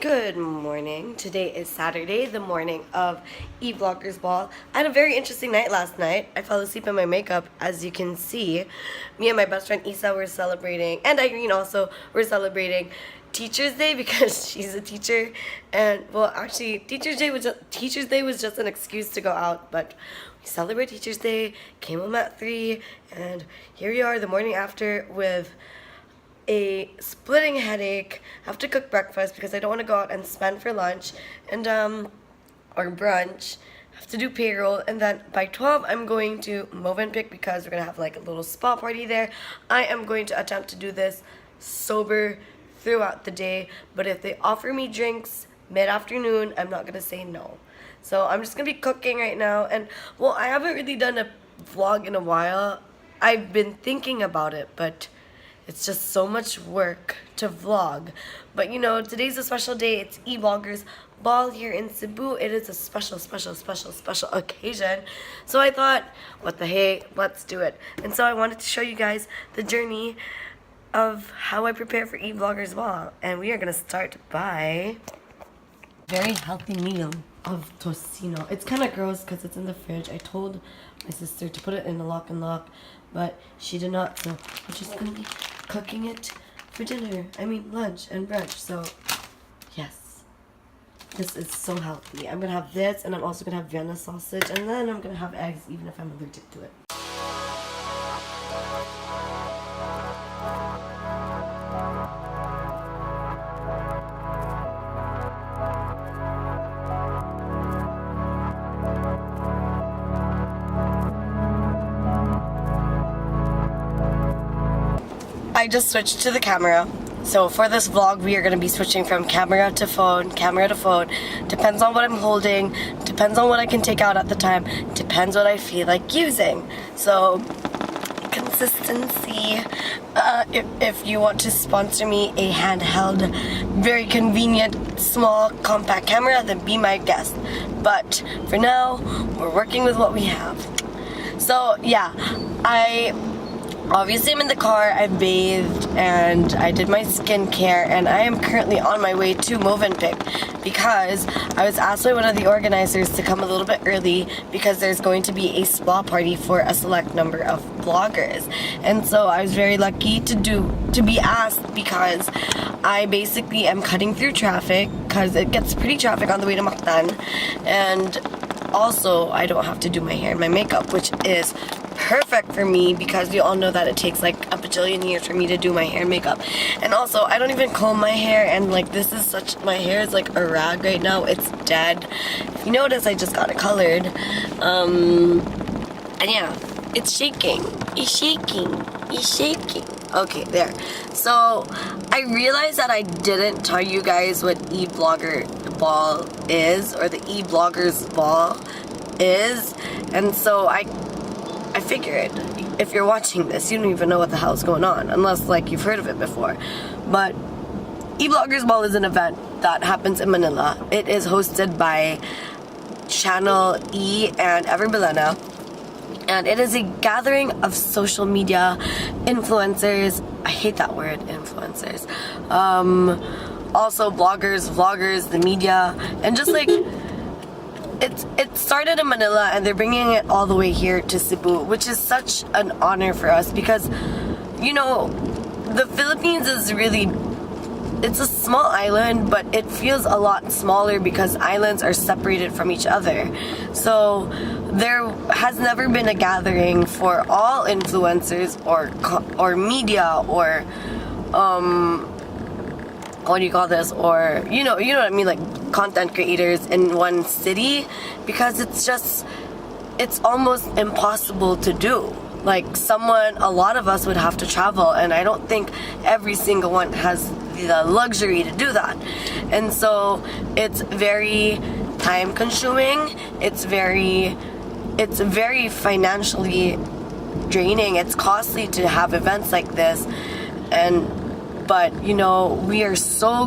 Good morning. Today is Saturday, the morning of E-Bloggers Ball. I had a very interesting night last night. I fell asleep in my makeup, as you can see. Me and my best friend Issa were celebrating, and Irene also were celebrating Teacher's Day because she's a teacher. And well, actually, Teacher's Day was just an excuse to go out, but we celebrate Teacher's Day. Came home at 3, and here we are the morning after with a splitting headache. I have to cook breakfast because I don't want to go out and spend for lunch and or brunch. I have to do payroll, and then by 12 I'm going to Movenpick because we're gonna have like a little spa party there. I am going to attempt to do this sober throughout the day, but if they offer me drinks mid-afternoon, I'm not gonna say no. So I'm just gonna be cooking right now, and well, I haven't really done a vlog in a while. I've been thinking about it, but it's just so much work to vlog. But you know, today's a special day. It's E-Bloggers Ball here in Cebu. It is a special occasion. So I thought, what the hey, let's do it. And so I wanted to show you guys the journey of how I prepare for E-Bloggers Ball. And we are gonna start by a very healthy meal of tocino. It's kind of gross because it's in the fridge. I told my sister to put it in the lock and lock, but she did not, so we're just gonna be cooking it for dinner. I mean lunch and brunch. So yes, this is so healthy. I'm gonna have this, and I'm also gonna have Vienna sausage, and then I'm gonna have eggs even if I'm allergic to it. I just switched to the camera. So for this vlog, we are going to be switching from camera to phone. Depends on what I'm holding, depends on what I can take out at the time, depends what I feel like using. So consistency. If you want to sponsor me a handheld, very convenient, small, compact camera, then be my guest. But for now, we're working with what we have. So yeah, obviously I'm in the car, I bathed, and I did my skincare, and I am currently on my way to Movenpick because I was asked by one of the organizers to come a little bit early because there's going to be a spa party for a select number of bloggers. And so I was very lucky to be asked because I basically am cutting through traffic because it gets pretty traffic on the way to Mactan, and also I don't have to do my hair and my makeup, which is perfect for me because we all know that it takes like a bajillion years for me to do my hair and makeup. And also I don't even comb my hair, and like this is my hair is like a rag right now. It's dead. If you notice, I just got it colored. And yeah, it's shaking. Okay, there. So I realized that I didn't tell you guys what E-Blogger Ball is, or the E-Bloggers Ball is, and so I figured if you're watching this, you don't even know what the hell's going on, unless like you've heard of it before. But E-Bloggers Ball is an event that happens in Manila. It is hosted by Channel E and Everbelena, and it is a gathering of social media influencers. I hate that word, influencers. Also bloggers, vloggers, the media, and just like it started in Manila, and they're bringing it all the way here to Cebu, which is such an honor for us because, you know, the Philippines is really, it's a small island, but it feels a lot smaller because islands are separated from each other. So there has never been a gathering for all influencers or media or what do you call this, or you know what I mean, like content creators in one city, because it's almost impossible to do. Like a lot of us would have to travel, and I don't think every single one has the luxury to do that. And so it's very time consuming, it's very financially draining, it's costly to have events like this. But you know, we are so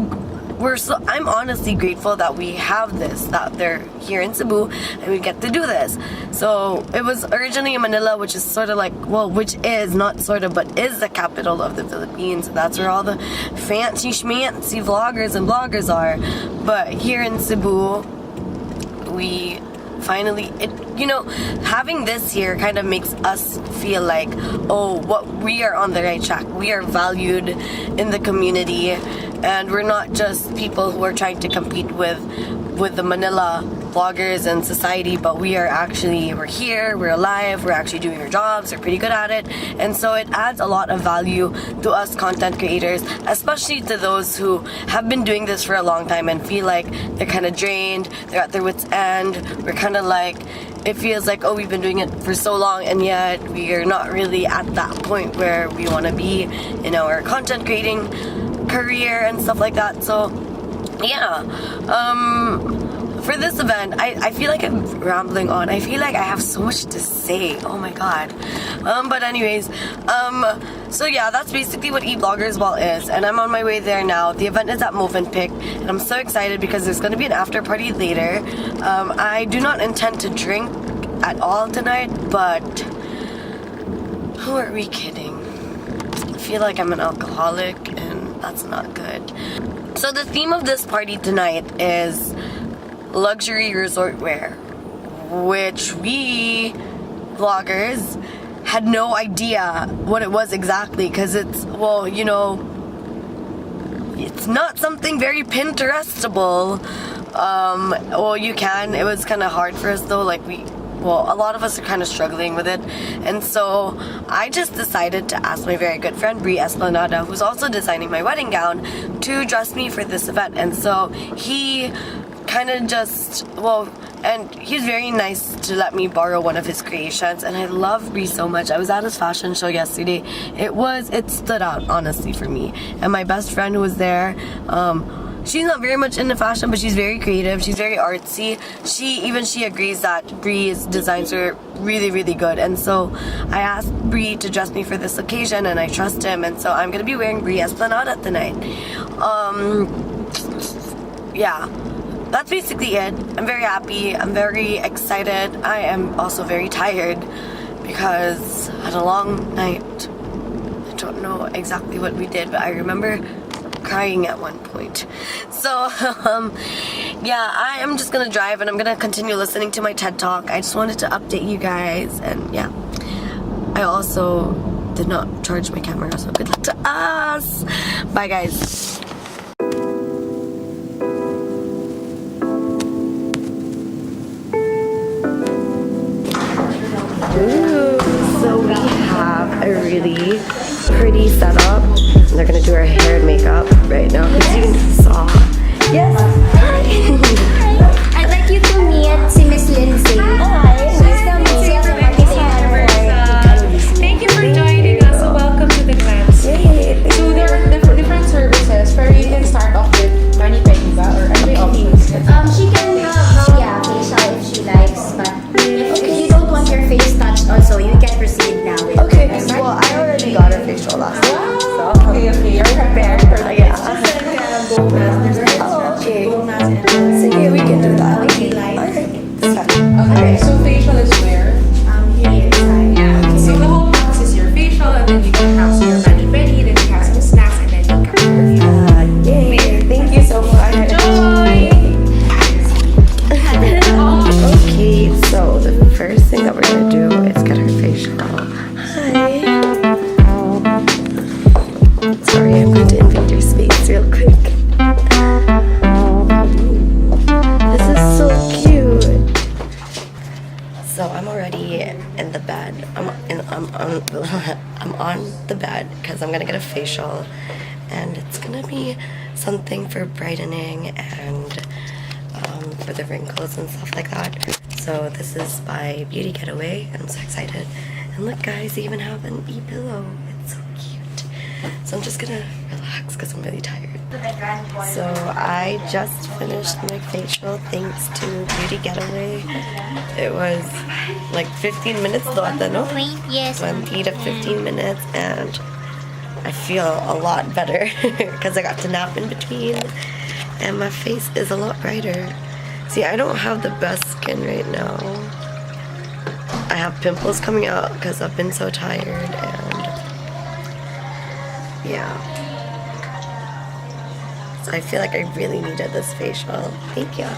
I'm honestly grateful that we have this, that they're here in Cebu and we get to do this. So it was originally in Manila, which is sort of like, well, which is not sort of, but is the capital of the Philippines. That's where all the fancy schmancy vloggers and bloggers are. But here in Cebu, we finally, having this here kind of makes us feel like, oh, we are on the right track. We are valued in the community, and we're not just people who are trying to compete with the Manila vloggers and society, but we're here, we're alive, we're actually doing our jobs, we're pretty good at it. And so it adds a lot of value to us content creators, especially to those who have been doing this for a long time and feel like they're kind of drained, they're at their wits' end. We're kind of like, it feels like, oh, we've been doing it for so long, and yet we are not really at that point where we want to be in our content creating career and stuff like that. So yeah, for this event, I feel like I'm rambling on. I feel like I have so much to say. Oh my god. But anyways, so yeah, that's basically what eVloggers Ball is, and I'm on my way there now. The event is at Movenpick, and I'm so excited because there's going to be an after party later. I do not intend to drink at all tonight, but who are we kidding? I feel like I'm an alcoholic, and that's not good. So the theme of this party tonight is luxury resort wear, which we vloggers had no idea what it was exactly, because it's, well, it's not something very Pinterestable. Well, it was kind of hard for us though, like a lot of us are kind of struggling with it, and so I just decided to ask my very good friend Brie Esplanada, who's also designing my wedding gown, to dress me for this event. And so he kind of and he's very nice to let me borrow one of his creations, and I love Brie so much. I was at his fashion show yesterday. It stood out honestly for me, and my best friend who was there, she's not very much into fashion, but she's very creative, she's very artsy. She agrees that Brie's designs are really, really good, and so I asked Brie to dress me for this occasion, and I trust him, and so I'm gonna be wearing Brie Esplanada tonight. Yeah, that's basically it. I'm very happy, I'm very excited. I am also very tired because I had a long night. I don't know exactly what we did, but I remember crying at one point. So yeah, I am just gonna drive, and I'm gonna continue listening to my TED Talk. I just wanted to update you guys, and yeah, I also did not charge my camera, so good luck to us. Bye guys. Ooh, so we have a really pretty setup. They're gonna do our hair and makeup right now, because you saw. Yes. I'd like you to meet si Miss Lindsay. Hi. She's the sales and marketing manager. Thank you for joining us. So welcome to the class. So there are different services, where you can start off with mani-pedi or ano yung options? She can have facial if she likes, but if you don't want your face touched also, you can proceed now with Okay, well, I already got a facial last time. So. Okay, you're prepared for that. Yeah. Oh, okay. So yeah, we can do that. Okay, so facial is where? Here inside. Yeah. So the whole box is your facial, and then you can have your mani-pedi, then you have some snacks, and then you can Yay! Thank you so much. enjoy. Okay, so the first thing that we're gonna do is get her facial. Hi. Sorry, I'm going to invade your space real quick. This is so cute. So I'm already in the bed. I'm on the bed because I'm gonna get a facial, and it's gonna be something for brightening and for the wrinkles and stuff like that. So this is by Beauty Getaway. I'm so excited. And look guys, they even have an e-pillow. It's so cute. So I'm just gonna relax because I'm really tired. So I just finished my facial thanks to Beauty Getaway. It was like 15 minutes though, no? Yes. 20 to 15 minutes, and I feel a lot better because I got to nap in between. and my face is a lot brighter. See, I don't have the best skin right now. I have pimples coming out because I've been so tired, and yeah. So I feel like I really needed this facial. Thank you.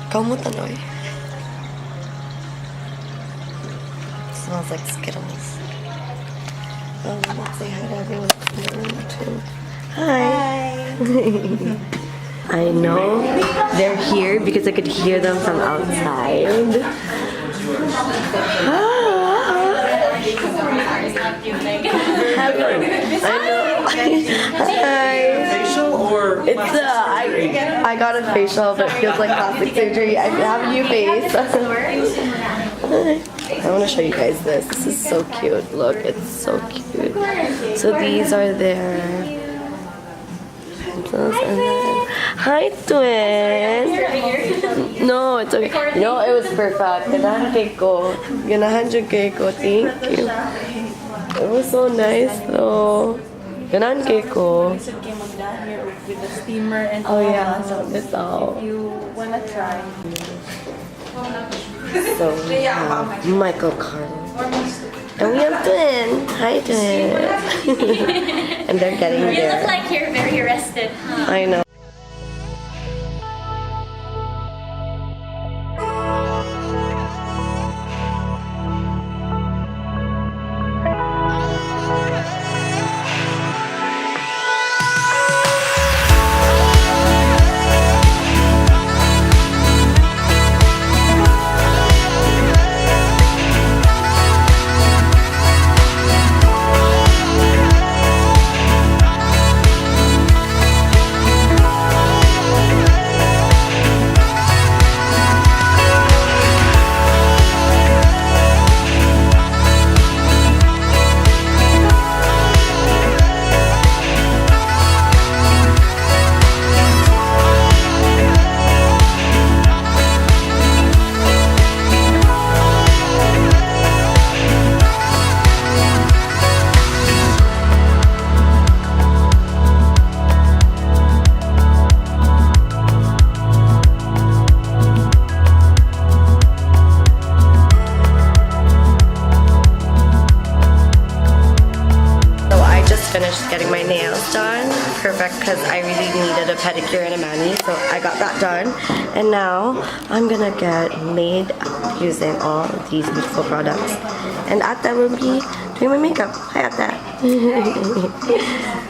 Kamu tanoy. Smells like Skittles. Oh, let's say hi to everyone in the room too. Hi. I know they're here because I could hear them from outside. I know. Hi. Facial or It's I got a facial, but it feels like plastic surgery. I have a new face. I want to show you guys this. This is so cute. Look, it's so cute. So these are their pencils, and then hi, twin. No, it's okay. No, it was perfect. Ganahan kay ko. Ganahan jud kay ko. Thank you. It was so nice though. Ganahan kay ko. We came down here with the steamer and Oh yeah, this all. you wanna try? So we have Michael Carl. And we have Twin. Hi, Twin. And they're getting You there. look like you're very rested. I know. Finished getting my nails done. Perfect, because I really needed a pedicure and a mani, so I got that done. And now I'm gonna get made up using all of these beautiful products. And Atta will be doing my makeup. Hi, Atta.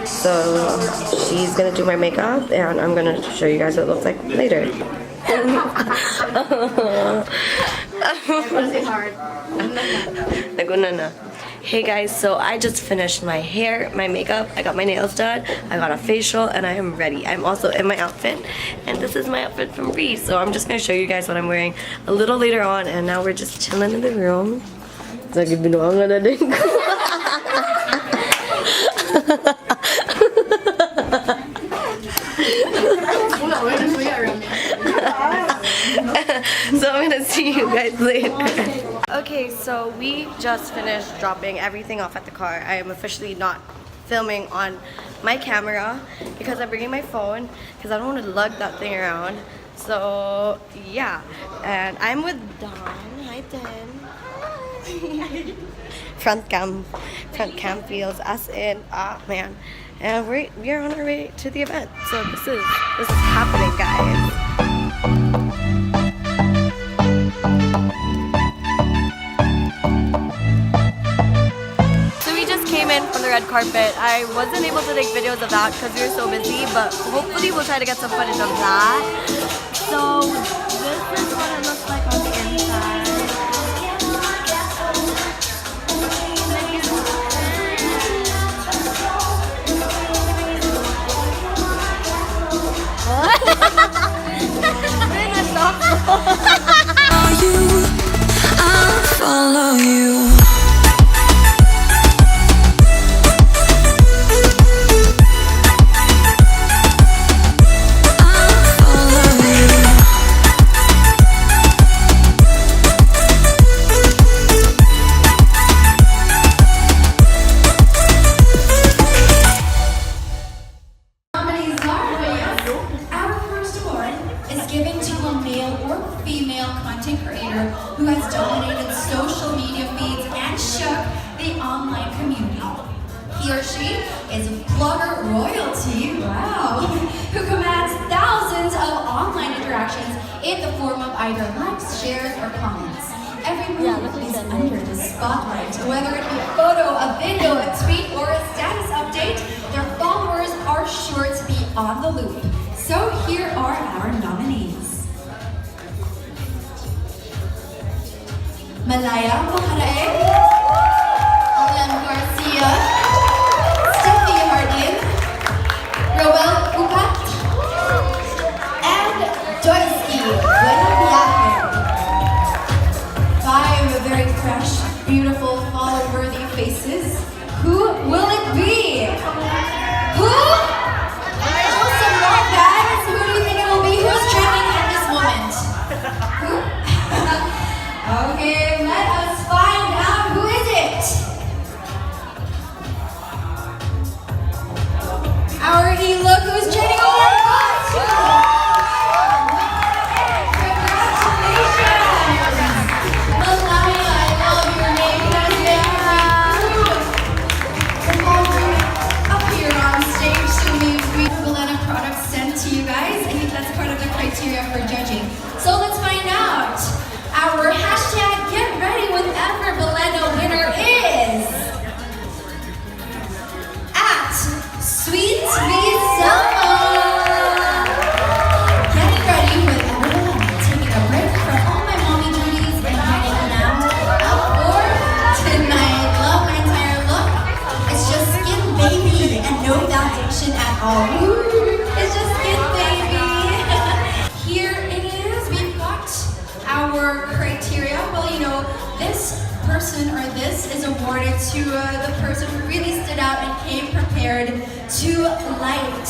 So she's gonna do my makeup, and I'm gonna show you guys what it looks like later. Naguna na. Hey guys, so I just finished my hair, my makeup, I got my nails done, I got a facial, and I am ready. I'm also in my outfit, and this is my outfit from Reese. So I'm just gonna show you guys what I'm wearing a little later on, and now we're just chilling in the room. Lagi binuangan na din ko. So I'm gonna see you guys later. Okay, so we just finished dropping everything off at the car. I am officially not filming on my camera because I'm bringing my phone because I don't want to lug that thing around. So yeah, and I'm with Don. Hi, Don. front cam feels us in. Ah man, and we are on our way to the event. So this is happening, guys. From the red carpet. I wasn't able to take videos of that because we were so busy, but hopefully we'll try to get some footage of that. So this is what it looks like on the inside. I'll follow you. who has dominated social media feeds and shook the online community. He or she is blogger royalty, wow, who commands thousands of online interactions in the form of either likes, shares, or comments. Every move is under the spotlight, whether it be a photo, a video, a tweet, or a status update, their followers are sure to be on the loop. So here are our nominees. Malaya Mukaraeg, Alan Garcia, Steffi Hardin, Roel Upat, and Doisky Buenaviaje. 5 very fresh, beautiful, follow-worthy faces. Who will it be? Who? Oh, some more guys. Who do you think it will be? Who's trending at this moment? Who? Okay, let us find out. Who is it? Our look who's trending. Oh my God! Criteria for judging. So let's find out. Our hashtag Get Ready with Ever Beleno winner is at Sweet Issaplease. Getting ready with Ever Beleno, taking a break from all my mommy duties and getting now up for tonight. Love my entire look. It's just skin baby and no foundation at all. Ooh, it's just skin baby. Here it is, we've got our criteria. Well, you know, this person or this is awarded to the person who really stood out and came prepared to light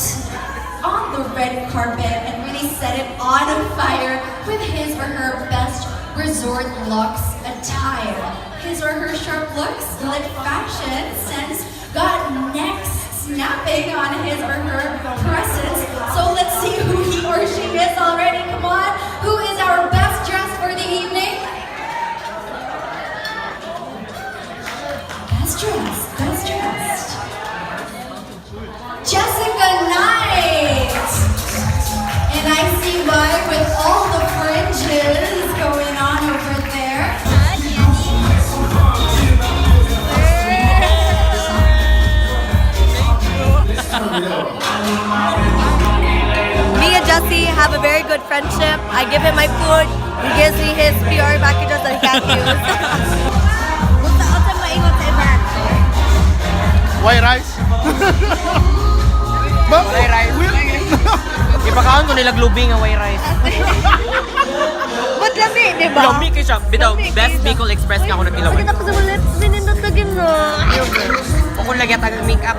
on the red carpet and really set it on fire with his or her best resort looks attire. His or her sharp looks, lit fashion sense, got necks snapping on his or her presence. So let's see who he or she is already. Come on. Who is our best dressed for the evening? Best dressed. Best dressed. Jessica Knight. And I see why with all the fringes going on over there. Me and Jesse have a very good friendship. I give him my food. He gives me his PR packages that he can't use. What's the ultimate maingon sa event? White rice? White rice. Ipakaon ko nila glubing ang white rice. Ba't lami, di ba? Lami kayo siya. Bitaw, best Bicol Express nga ako nag-ilawan. Sige, tapos mo lips, sinindot na gin mo. O kung lagyan tagang make-up.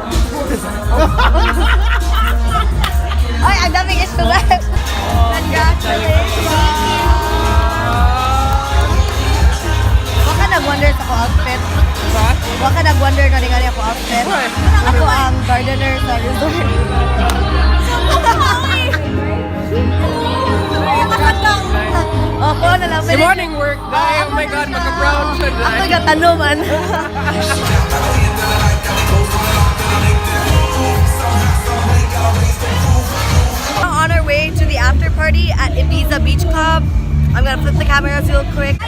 Ay, ang daming student. Congratulations. Baka nag-wonder sa ko outfit. Baka nag-wonder ka rin ako outfit. Ako ang gardener sa resort. Ako na lang. Si morning work, guys. Oh my God, magka-brown siya. Ako nagatanuman. On our way to the after party at Ibiza Beach Club. I'm gonna flip the cameras real quick.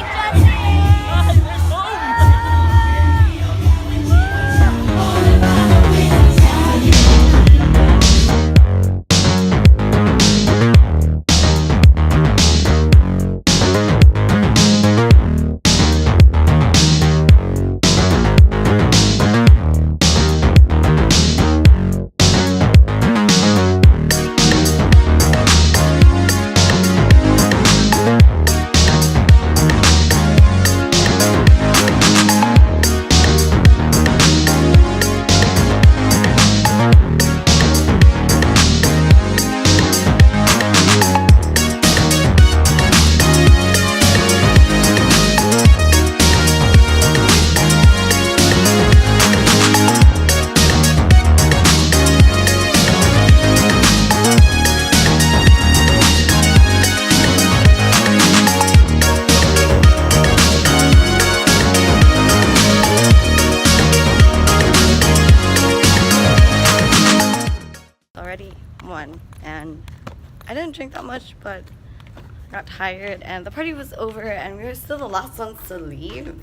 one, and I didn't drink that much, but I got tired, and the party was over, and we were still the last ones to leave.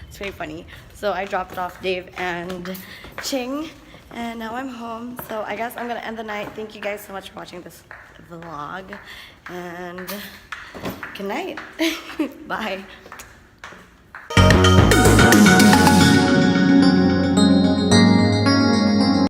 It's pretty funny. So I dropped off Dave and Ching, and now I'm home. So I guess I'm gonna end the night. Thank you guys so much for watching this vlog, and good night. Bye.